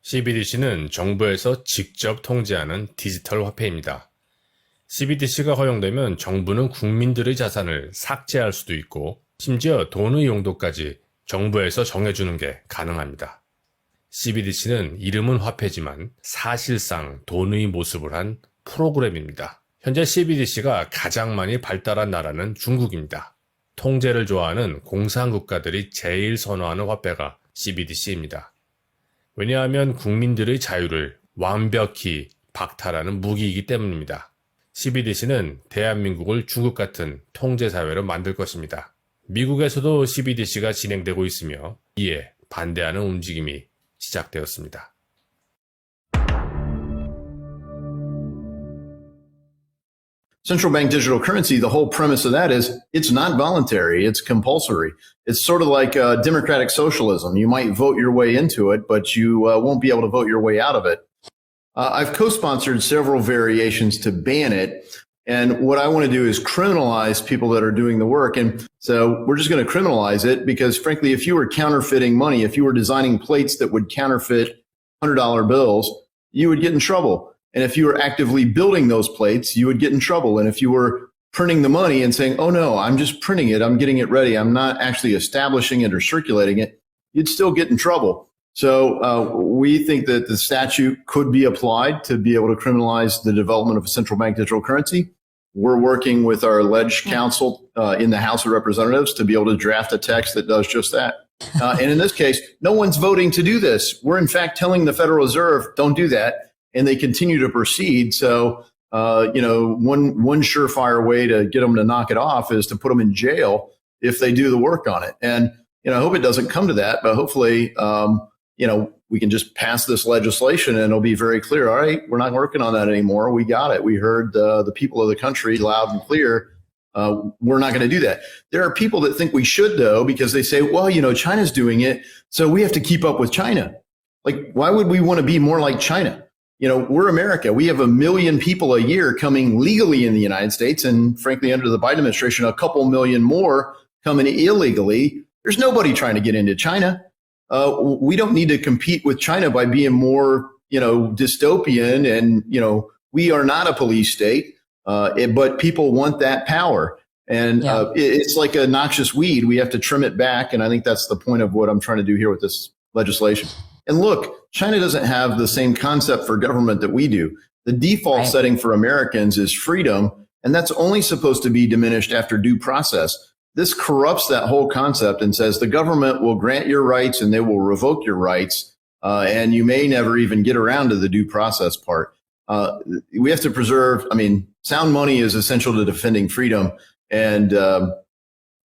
Cbdc는 정부에서 직접 통제하는 디지털 화폐입니다. Cbdc가 허용되면 정부는 국민들의 자산을 삭제할 수도 있고 심지어 돈의 용도까지 정부에서 정해주는 게 가능합니다. Cbdc는 이름은 화폐지만 사실상 돈의 모습을 한 프로그램입니다. 현재 Cbdc가 가장 많이 발달한 나라는 중국입니다. 통제를 좋아하는 공산국가들이 제일 선호하는 화폐가 Cbdc입니다. 왜냐하면 국민들의 자유를 완벽히 박탈하는 무기이기 때문입니다. Cbdc는 대한민국을 중국 같은 통제사회로 만들 것입니다. 미국에서도 Cbdc가 진행되고 있으며 이에 반대하는 움직임이 시작되었습니다. Central bank digital currency, the whole premise of that is it's not voluntary, it's compulsory. It's sort of like democratic socialism. You might vote your way into it, but you won't be able to vote your way out of it. I've co-sponsored several variations to ban it. And what I want to do is criminalize people that are doing the work. And so we're just going to criminalize it because, frankly, if you were counterfeiting money, if you were designing plates that would counterfeit $100 bills, you would get in trouble. And if you were actively building those plates, you would get in trouble. And if you were printing the money and saying, oh, no, I'm just printing it, I'm getting it ready, I'm not actually establishing it or circulating it, you'd still get in trouble. So we think that the statute could be applied to be able to criminalize the development of a central bank digital currency. We're working with our alleged counsel in the House of Representatives to be able to draft a text that does just that. And in this case, no one's voting to do this. We're in fact telling the Federal Reserve, don't do that. And they continue to proceed. So, one surefire way to get them to knock it off is to put them in jail if they do the work on it. And, I hope it doesn't come to that, but hopefully, we can just pass this legislation and it'll be very clear. All right, we're not working on that anymore. We got it. We heard the people of the country loud and clear. We're not going to do that. There are people that think we should, though, because they say, well, China's doing it, so we have to keep up with China. Like, why would we want to be more like China? We're America. We have 1 million people a year coming legally in the United States. And frankly, under the Biden administration, a couple million more coming illegally. There's nobody trying to get into China. We don't need to compete with China by being more, dystopian. And, we are not a police state, but people want that power. And it's like a noxious weed. We have to trim it back. And I think that's the point of what I'm trying to do here with this legislation. And look, China doesn't have the same concept for government that we do. The default setting for Americans is freedom, and that's only supposed to be diminished after due process. This corrupts that whole concept and says the government will grant your rights and they will revoke your rights, and you may never even get around to the due process part. We have to preserve, sound money is essential to defending freedom, and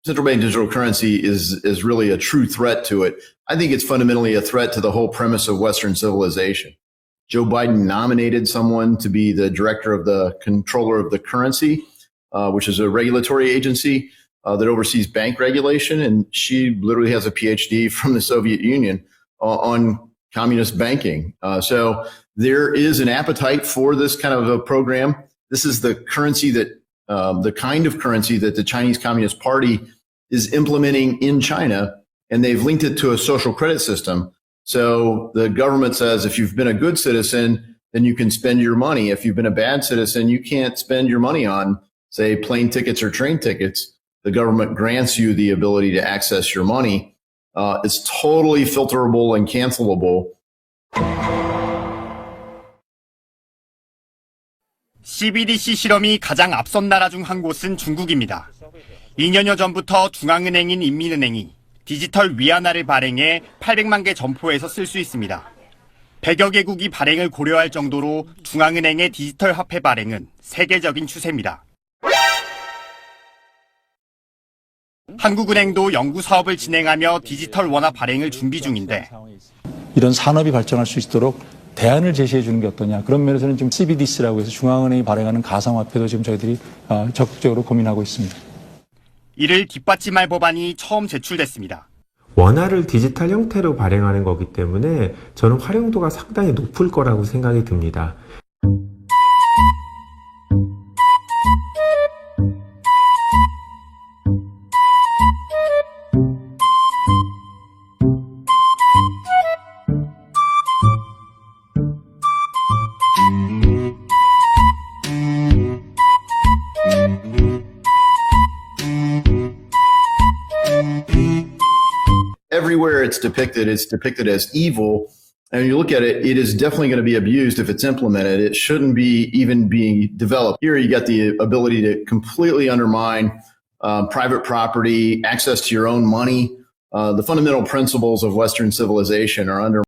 central bank digital currency is really a true threat to it. I think it's fundamentally a threat to the whole premise of Western civilization. Joe Biden nominated someone to be the director of the controller of the currency, which is a regulatory agency that oversees bank regulation. And she literally has a PhD from the Soviet Union on communist banking. So there is an appetite for this kind of a program. This is the currency that the kind of currency that the Chinese Communist Party is implementing in China, and they've linked it to a social credit system. So the government says if you've been a good citizen, then you can spend your money. If you've been a bad citizen, you can't spend your money on, say, plane tickets or train tickets. The government grants you the ability to access your money. It's totally filterable and cancelable. Cbdc 실험이 가장 앞선 나라 중 한 곳은 중국입니다. 2년여 전부터 중앙은행인 인민은행이 디지털 위안화를 발행해 800만 개 점포에서 쓸 수 있습니다. 100여 개국이 발행을 고려할 정도로 중앙은행의 디지털 화폐 발행은 세계적인 추세입니다. 한국은행도 연구 사업을 진행하며 디지털 원화 발행을 준비 중인데 이런 산업이 발전할 수 있도록 대안을 제시해 주는 게 어떠냐. 그런 면에서는 지금 Cbdc라고 해서 중앙은행이 발행하는 가상화폐도 지금 저희들이 적극적으로 고민하고 있습니다. 이를 뒷받침할 법안이 처음 제출됐습니다. 원화를 디지털 형태로 발행하는 거기 때문에 저는 활용도가 상당히 높을 거라고 생각이 듭니다. everywhere it's depicted as evil. And you look at it, it is definitely going to be abused if it's implemented. It shouldn't be even being developed. Here you got the ability to completely undermine private property, access to your own money. The fundamental principles of Western civilization are under